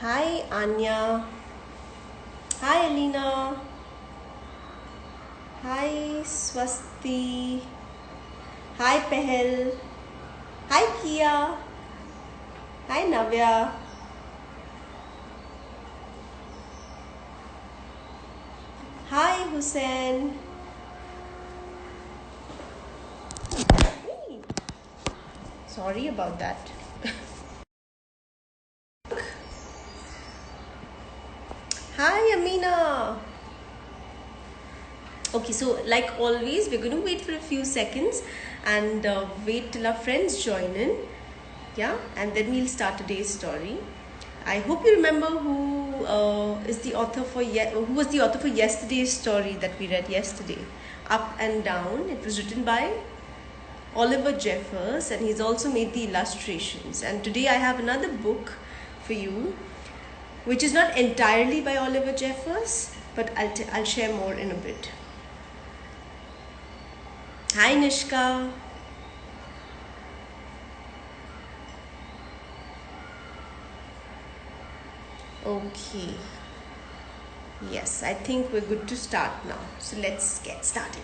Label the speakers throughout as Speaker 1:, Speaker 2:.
Speaker 1: Hi Anya. Hi Alina. Hi Swasti. Hi Pehel. Hi Kia. Hi Navya. Hi Hussein. Hey. Sorry about that. Hi Amina. Okay, so like always, we're going to wait for a few seconds and wait till our friends join in. Yeah, and then we'll start today's story. I hope you remember who is the author for who was the author for yesterday's story that we read yesterday, Up and Down. It was written by Oliver Jeffers, and he's also made the illustrations. And today I have another book for you, which is not entirely by Oliver Jeffers, but I'll share more in a bit. Hi Nishka. Okay. Yes, I think we're good to start now. So let's get started.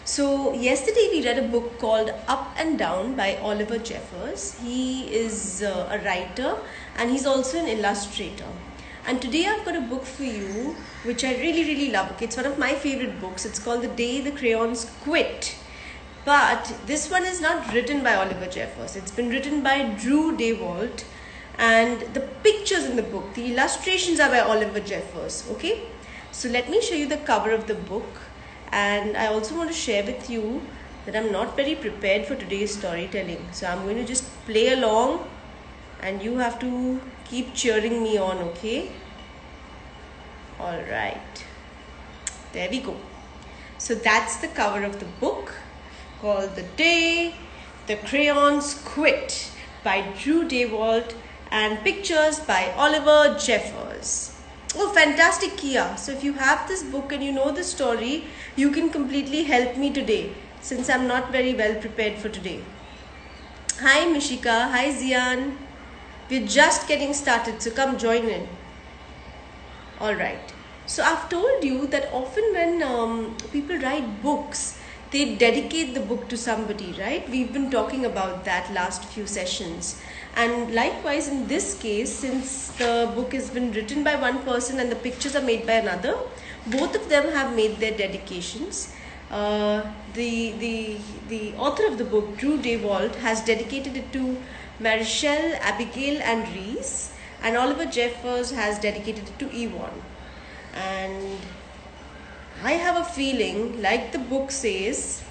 Speaker 1: So yesterday we read a book called Up and Down by Oliver Jeffers. He is a writer and he's also an illustrator. And today I've got a book for you which I really love. Okay, it's one of my favorite books. It's called The Day the Crayons Quit. But this one is not written by Oliver Jeffers. It's been written by Drew Daywalt, and the pictures in the book, the illustrations are by Oliver Jeffers. Okay, so let me show you the cover of the book. And I also want to share with you that I'm not very prepared for today's storytelling. So I'm going to just play along and you have to keep cheering me on, okay? Alright. There we go. So that's the cover of the book called The Day the Crayons Quit by Drew Daywalt and pictures by Oliver Jeffers. Oh, fantastic, Kia. So if you have this book and you know the story, you can completely help me today since I'm not very well prepared for today. Hi Mishika. Hi Zian. We're just getting started, so come join in. Alright. So I've told you that often when people write books, they dedicate the book to somebody, right? We've been talking about that last few sessions. And likewise in this case, since the book has been written by one person and the pictures are made by another, both of them have made their dedications. The author of the book, Drew Daywalt, has dedicated it to Marichelle, Abigail and Reese, and Oliver Jeffers has dedicated it to Yvonne. And I have a feeling, like the book says,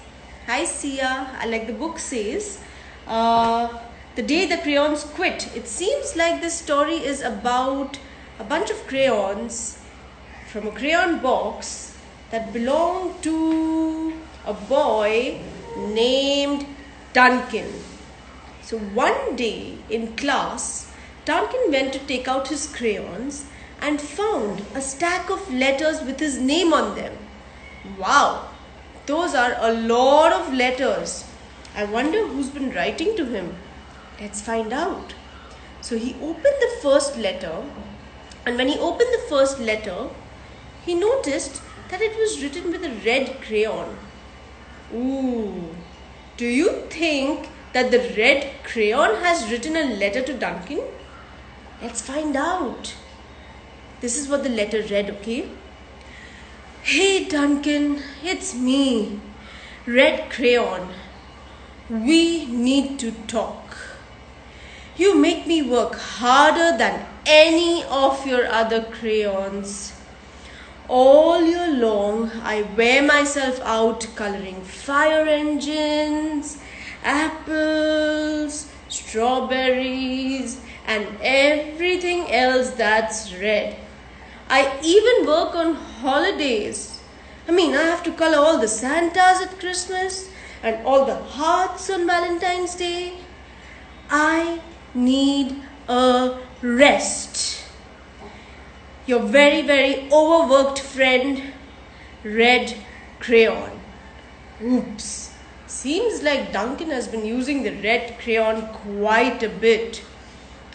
Speaker 1: hi Sia, like the book says, The Day the Crayons Quit. It seems like this story is about a bunch of crayons from a crayon box that belonged to a boy named Duncan. So one day in class, Duncan went to take out his crayons and found a stack of letters with his name on them. Wow, those are a lot of letters. I wonder who's been writing to him. Let's find out. So he opened the first letter, and when he opened the first letter, he noticed that it was written with a red crayon. Ooh, do you think that the red crayon has written a letter to Duncan? Let's find out. This is what the letter read, okay? Hey Duncan, it's me, Red Crayon. We need to talk. You make me work harder than any of your other crayons. All year long, I wear myself out coloring fire engines, apples, strawberries, and everything else that's red. I even work on holidays. I have to color all the Santas at Christmas and all the hearts on Valentine's Day. I need a rest. Your very overworked friend, Red Crayon. Oops. Seems like Duncan has been using the red crayon quite a bit.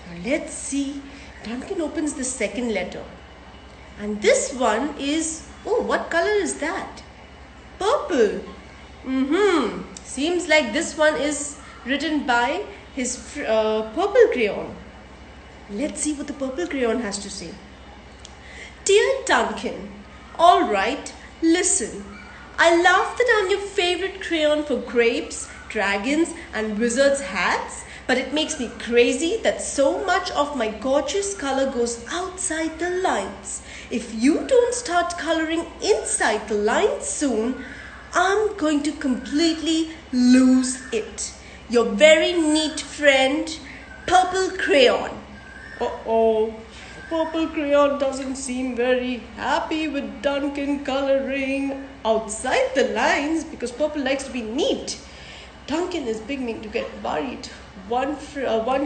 Speaker 1: Now let's see Duncan opens the second letter. And this one is, oh, what color is that? Purple. Seems like this one is written by his purple crayon. Let's see what the purple crayon has to say. Dear Duncan, all right, listen. I love that I'm your favorite crayon for grapes, dragons, and wizards' hats, but it makes me crazy that so much of my gorgeous color goes outside the lines. If you don't start coloring inside the lines soon, I'm going to completely lose it. Your very neat friend, Purple Crayon. Uh-oh, Purple Crayon doesn't seem very happy with Duncan coloring outside the lines because Purple likes to be neat. Duncan is beginning to get worried. One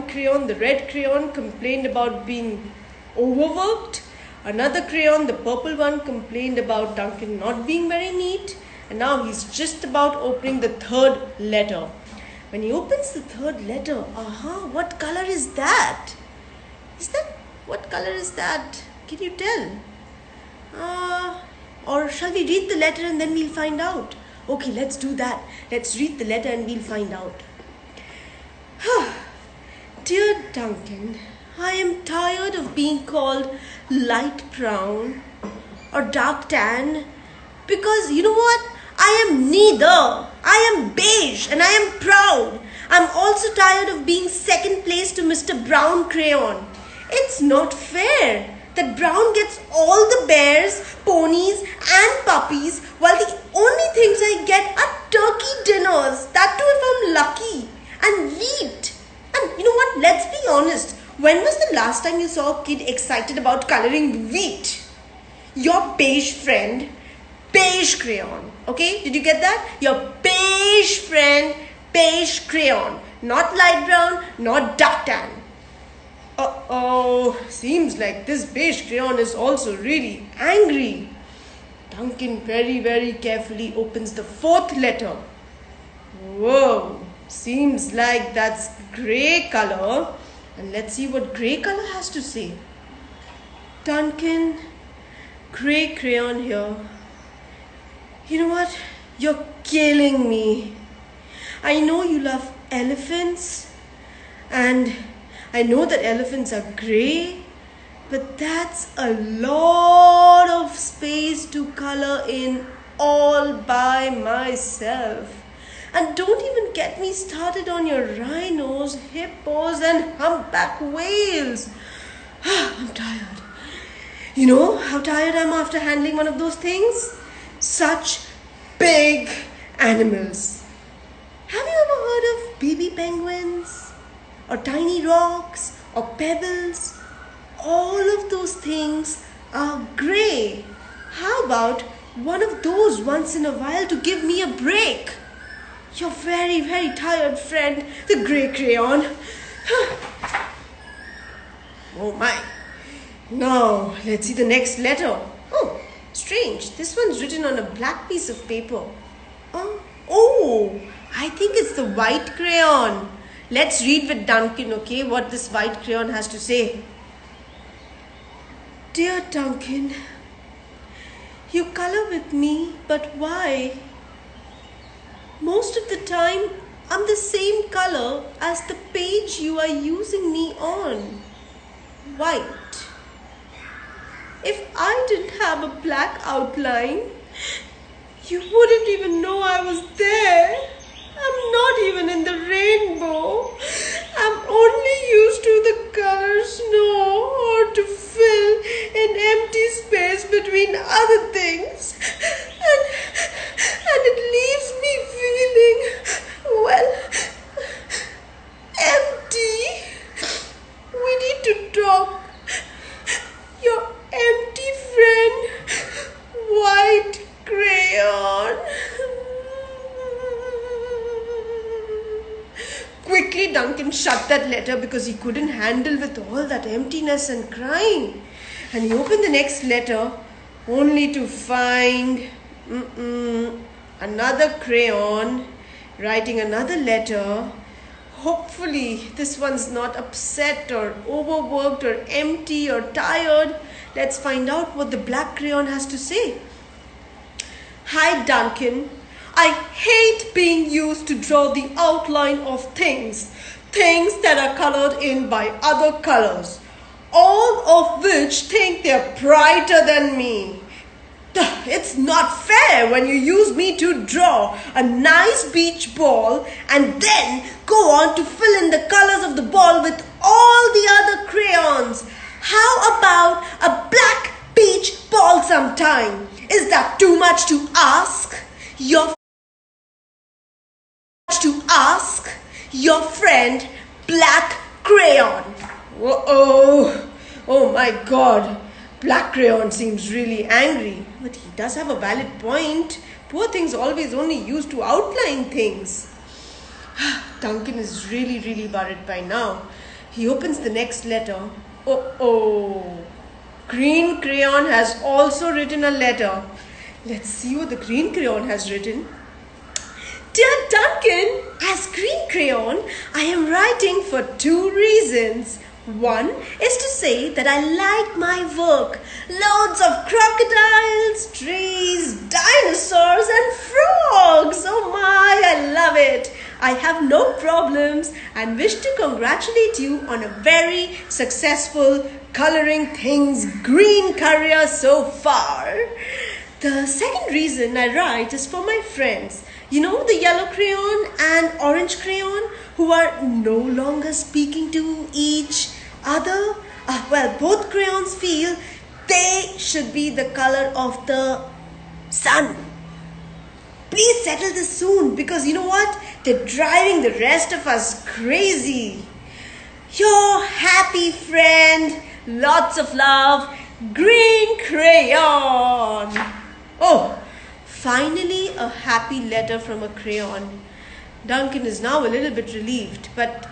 Speaker 1: crayon, the red crayon, complained about being overworked. Another crayon, the purple one, complained about Duncan not being very neat. And now he's just about opening the third letter. When he opens the third letter, what color is that? What color is that? Can you tell? Or shall we read the letter and then we'll find out? Okay, let's do that. Let's read the letter and we'll find out. Dear Duncan, I am tired of being called light brown or dark tan because you know what? I am neither. I am beige and I am proud. I'm also tired of being second place to Mr. Brown Crayon. It's not fair that Brown gets all the bears, ponies and puppies while the only things I get are turkey dinners, that too if I'm lucky, and wheat. And you know what, let's be honest, when was the last time you saw a kid excited about coloring wheat? Your beige friend, beige crayon, okay? Did you get that? Your beige friend, beige crayon, not light brown, not dark tan. Uh-oh, seems like this beige crayon is also really angry. Duncan very, very carefully opens the fourth letter. Whoa, seems like that's grey color. And let's see what grey color has to say. Duncan, grey crayon here. You know what? You're killing me. I know you love elephants and I know that elephants are grey, but that's a lot of space to color in all by myself. And don't even get me started on your rhinos, hippos and humpback whales. I'm tired. You know how tired I am after handling one of those things? Such big animals. Have you ever heard of baby penguins? Or tiny rocks, or pebbles? All of those things are grey. How about one of those once in a while to give me a break? Your very, very tired friend, the grey crayon. Oh my. Now, let's see the next letter. Oh, strange. This one's written on a black piece of paper. Oh, I think it's the white crayon. Let's read with Duncan, okay, what this white crayon has to say. Dear Duncan, you color with me, but why? Most of the time, I'm the same color as the page you are using me on. White. If I didn't have a black outline, you wouldn't even know I was there. I'm not even in the rainbow. I'm only used to the color snow or to fill an empty space between other things. And it leaves me feeling, well, empty. We need to talk. Your empty friend, white crayon. Quickly, Duncan shut that letter because he couldn't handle with all that emptiness and crying. And he opened the next letter only to find another crayon writing another letter. Hopefully this one's not upset or overworked or empty or tired. Let's find out what the black crayon has to say. Hi Duncan, I hate being used to draw the outline of things that are colored in by other colors, all of which think they're brighter than me. It's not fair when you use me to draw a nice beach ball and then go on to fill in the colors of the ball with all the other crayons. How about a black beach ball sometime? Is that too much to ask? Your friend Black Crayon. Whoa, oh my God. Black Crayon seems really angry, but he does have a valid point. Poor thing's always only used to outline things. Duncan is really worried by now. He opens the next letter. Oh, green crayon has also written a letter. Let's see what the green crayon has written. Dear Duncan, as green crayon, I am writing for 2 reasons. One is to say that I like my work. Loads of crocodiles, trees, dinosaurs and frogs. Oh my, I love it. I have no problems and wish to congratulate you on a very successful coloring things green career so far. The second reason I write is for my friends. You know, the yellow crayon and orange crayon who are no longer speaking to each other. Well, both crayons feel they should be the color of the sun. Please settle this soon because you know what? They're driving the rest of us crazy. Your happy friend, lots of love, green crayon. Oh, finally a happy letter from a crayon. Duncan is now a little bit relieved, but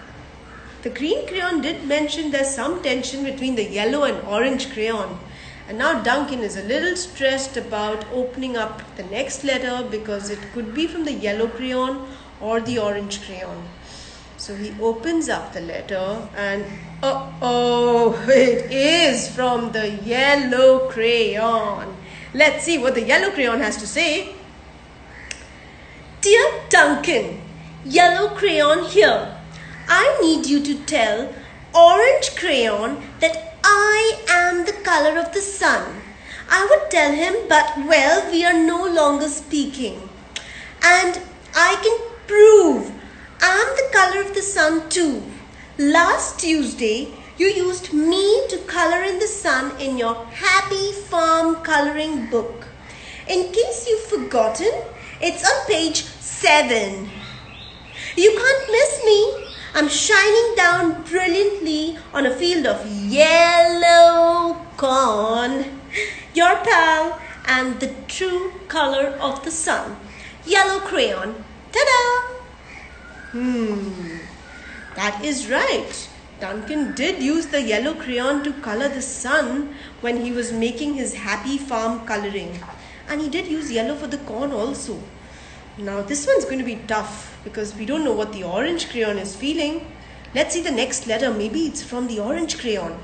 Speaker 1: the green crayon did mention there's some tension between the yellow and orange crayon. And now Duncan is a little stressed about opening up the next letter because it could be from the yellow crayon or the orange crayon. So he opens up the letter and it is from the yellow crayon. Let's see what the yellow crayon has to say. Dear Duncan, yellow crayon here. I need you to tell orange crayon that I am the color of the sun. I would tell him, but well, we are no longer speaking. And I can prove I'm the color of the sun too. Last Tuesday, you used me to color in the sun in your Happy Farm coloring book. In case you've forgotten, it's on page 7. You can't miss me. I'm shining down brilliantly on a field of yellow corn. Your pal and the true color of the sun. Yellow crayon. Ta-da! That is right. Duncan did use the yellow crayon to color the sun when he was making his Happy Farm coloring. And he did use yellow for the corn also. Now this one's going to be tough because we don't know what the orange crayon is feeling. Let's see the next letter. Maybe it's from the orange crayon.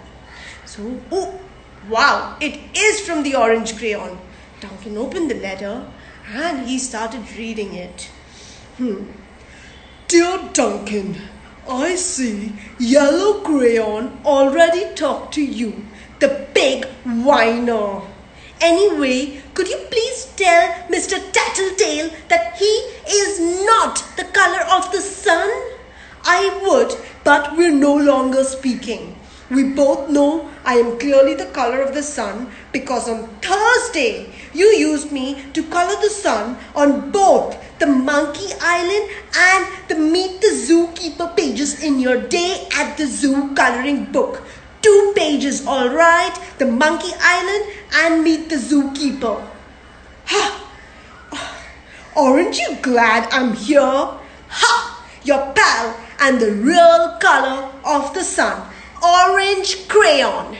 Speaker 1: So, oh, wow, it is from the orange crayon. Duncan opened the letter and he started reading it. Dear Duncan, I see yellow crayon already talked to you, the big whiner. Anyway, could you please tell Mr. Tattletale that he is not the color of the sun? I would, but we're no longer speaking. We both know I am clearly the color of the sun because on Thursday you used me to color the sun on both the Monkey Island and the Meet the Zookeeper pages in your Day at the Zoo coloring book. 2 pages, all right? The Monkey Island and Meet the Zookeeper. Ha! Aren't you glad I'm here? Ha! Your pal and the real color of the sun. Orange crayon.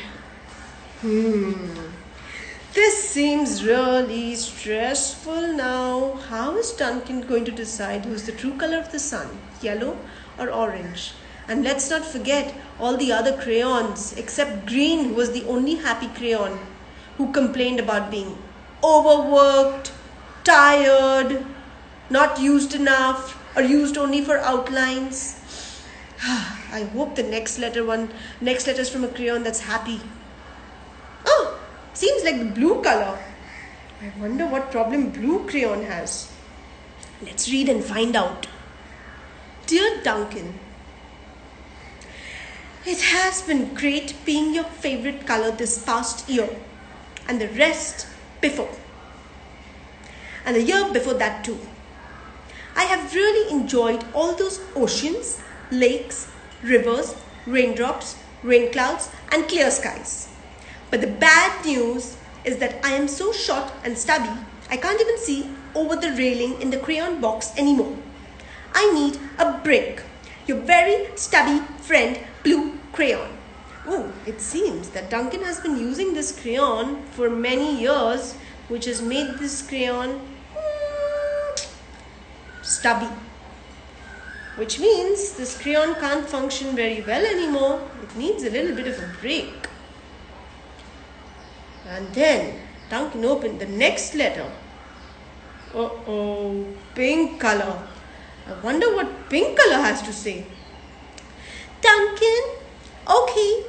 Speaker 1: This seems really stressful now. How is Duncan going to decide who's the true color of the sun, yellow or orange? And let's not forget all the other crayons, except green, who was the only happy crayon, who complained about being overworked, tired, not used enough, or used only for outlines. I hope the next letter is from a crayon that's happy. Oh, seems like the blue color. I wonder what problem blue crayon has. Let's read and find out. Dear Duncan, it has been great being your favorite color this past year, and the rest before, and the year before that too. I have really enjoyed all those oceans, lakes, rivers, raindrops, rain clouds, and clear skies. But the bad news is that I am so short and stubby, I can't even see over the railing in the crayon box anymore. I need a break. Your very stubby friend, blue crayon. Oh, it seems that Duncan has been using this crayon for many years, which has made this crayon stubby. Which means this crayon can't function very well anymore. It needs a little bit of a break. And then Duncan opened the next letter. Uh-oh, pink color. I wonder what pink color has to say.
Speaker 2: Duncan, okay,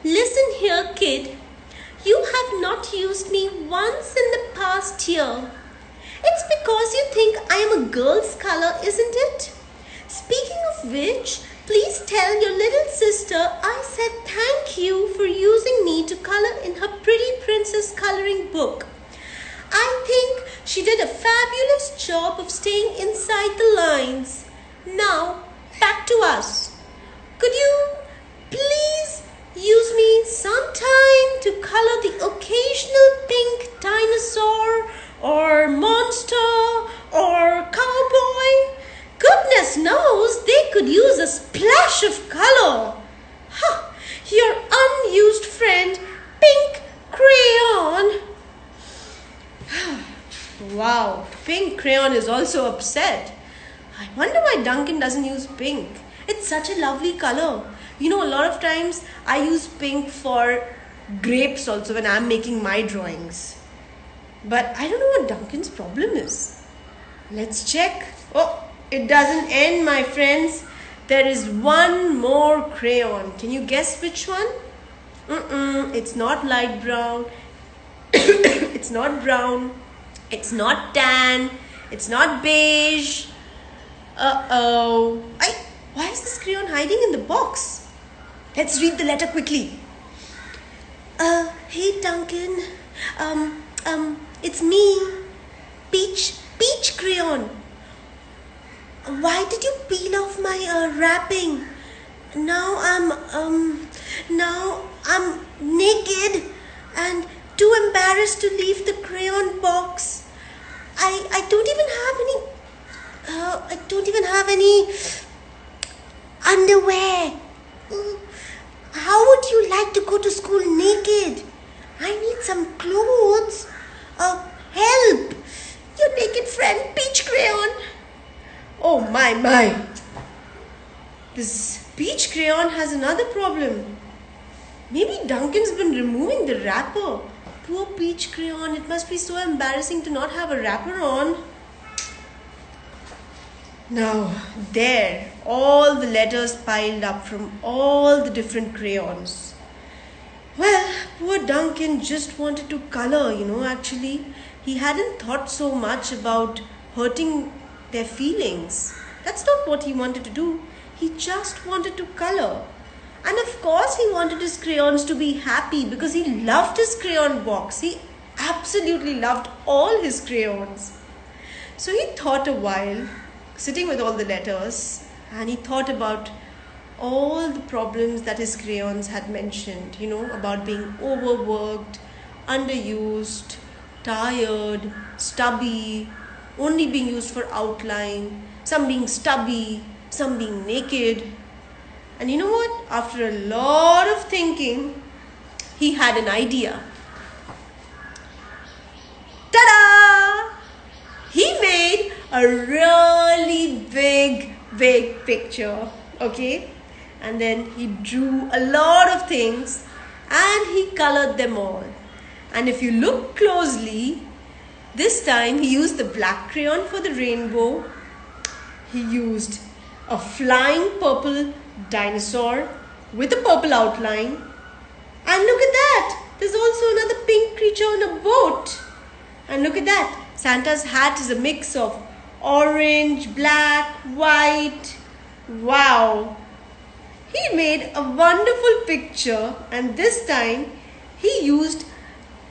Speaker 2: listen here, kid. You have not used me once in the past year. It's because you think I am a girl's color, isn't it? Speaking of which, please tell your little sister I said thank you for using me to color in her pretty princess coloring book. I think she did a fabulous job of staying inside the lines. Now, back to us. Could you please use me sometime to color the occasional pink dinosaur or monster or cowboy? Goodness knows they could use a splash of color. Ha! Your unused friend, Pink Crayon.
Speaker 1: Wow, pink crayon is also upset. I wonder why Duncan doesn't use pink. It's such a lovely color. You know, a lot of times I use pink for grapes also when I'm making my drawings. But I don't know what Duncan's problem is. Let's check. Oh, it doesn't end, my friends. There is one more crayon. Can you guess which one? It's not light brown. It's not brown. It's not tan. It's not beige. Uh-oh. Why is this crayon hiding in the box? Let's read the letter quickly.
Speaker 2: Hey Duncan. It's me. Peach Crayon. Why did you peel off my wrapping? Now I'm naked and too embarrassed to leave the crayon box. I don't even have any underwear. How would you like to go to school naked? I need some clothes. Help! Your naked friend, Peach Crayon.
Speaker 1: Oh my. This peach crayon has another problem. Maybe Duncan's been removing the wrapper. Poor peach crayon, it must be so embarrassing to not have a wrapper on. Now, there, all the letters piled up from all the different crayons. Well, poor Duncan just wanted to color, actually. He hadn't thought so much about hurting their feelings. That's not what he wanted to do. He just wanted to color. And of course he wanted his crayons to be happy because he loved his crayon box. He absolutely loved all his crayons. So he thought a while, sitting with all the letters, and he thought about all the problems that his crayons had mentioned, about being overworked, underused, tired, stubby, only being used for outline, some being stubby, some being naked. And you know what? After a lot of thinking, he had an idea. a really big picture, okay? And then he drew a lot of things and he colored them all. And if you look closely, this time he used the black crayon for the rainbow. He used a flying purple dinosaur with a purple outline. And look at that! There's also another pink creature on a boat. And look at that! Santa's hat is a mix of orange, black, white. Wow! He made a wonderful picture, and this time he used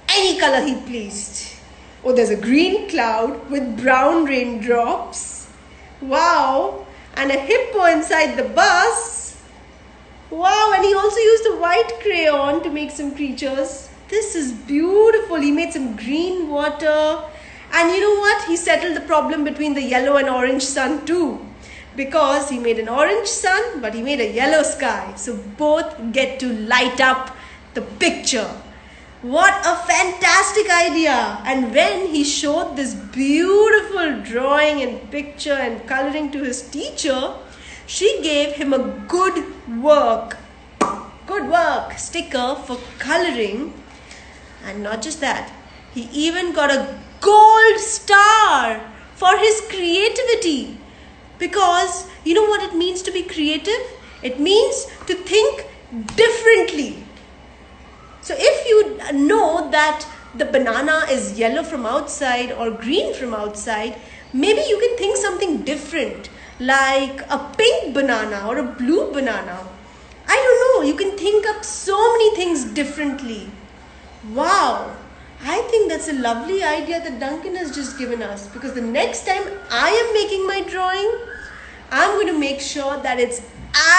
Speaker 1: any color he pleased. Oh, there's a green cloud with brown raindrops. Wow! And a hippo inside the bus. Wow! And he also used a white crayon to make some creatures. This is beautiful. He made some green water. And you know what? He settled the problem between the yellow and orange sun too. Because he made an orange sun, but he made a yellow sky. So both get to light up the picture. What a fantastic idea! And when he showed this beautiful drawing and picture and coloring to his teacher, she gave him a good work sticker for coloring. And not just that, he even got a gold star for his creativity. Because you know what it means to be creative? It means to think differently. So if you know that the banana is yellow from outside or green from outside, maybe you can think something different, like a pink banana or a blue banana. I don't know, you can think up so many things differently. Wow, I think that's a lovely idea that Duncan has just given us, because the next time I am making my drawing, I'm going to make sure that it's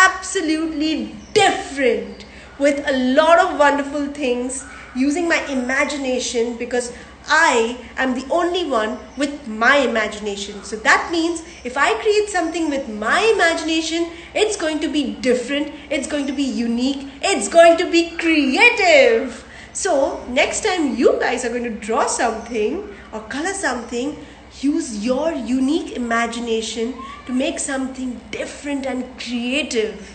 Speaker 1: absolutely different, with a lot of wonderful things, using my imagination, because I am the only one with my imagination. So that means if I create something with my imagination, it's going to be different, it's going to be unique, it's going to be creative. So next time you guys are going to draw something or color something, use your unique imagination to make something different and creative.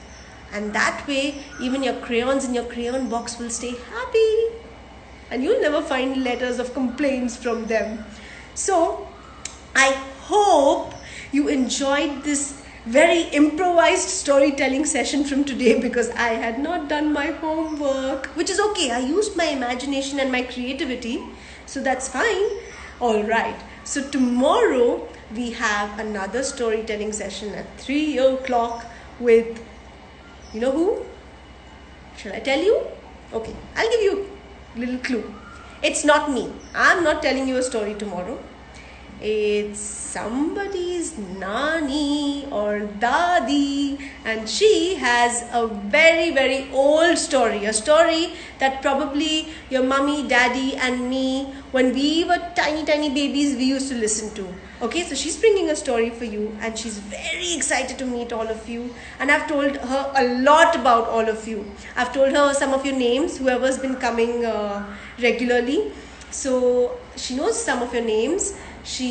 Speaker 1: And that way, even your crayons in your crayon box will stay happy. And you'll never find letters of complaints from them. So, I hope you enjoyed this very improvised storytelling session from today, because I had not done my homework. Which is okay, I used my imagination and my creativity. So that's fine. Alright, so tomorrow we have another storytelling session at 3 o'clock with... You know who? Shall I tell you? Okay, I'll give you a little clue. It's not me. I'm not telling you a story tomorrow. It's somebody's nani or dadi, and she has a very old story. A story that probably your mummy, daddy and me, when we were tiny babies, we used to listen to. Okay, so she's bringing a story for you, and she's very excited to meet all of you. And I've told her a lot about all of you. I've told her some of your names, whoever's been coming regularly. So she knows some of your names. So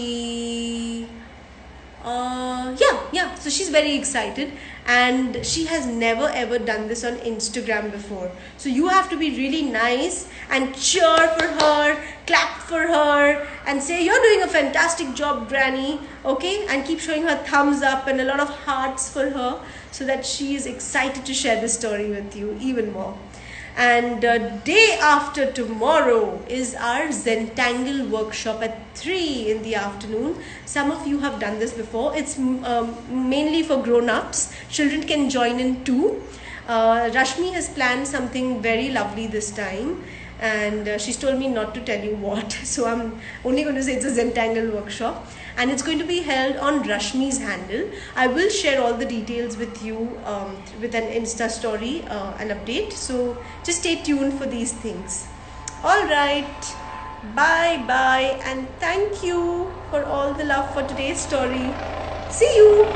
Speaker 1: she's very excited, and she has never ever done this on Instagram before. So you have to be really nice and cheer for her, clap for her, and say, "You're doing a fantastic job, Granny." Okay, and keep showing her thumbs up and a lot of hearts for her, so that she is excited to share this story with you even more. And day after tomorrow is our Zentangle workshop at 3 in the afternoon. Some of you have done this before. It's mainly for grown-ups. Children can join in too. Rashmi has planned something very lovely this time, and she's told me not to tell you what. So I'm only going to say it's a Zentangle workshop, and it's going to be held on Rashmi's handle. I will share all the details with you with an Insta story, an update. So just stay tuned for these things. All right, bye and thank you for all the love for today's story. See you.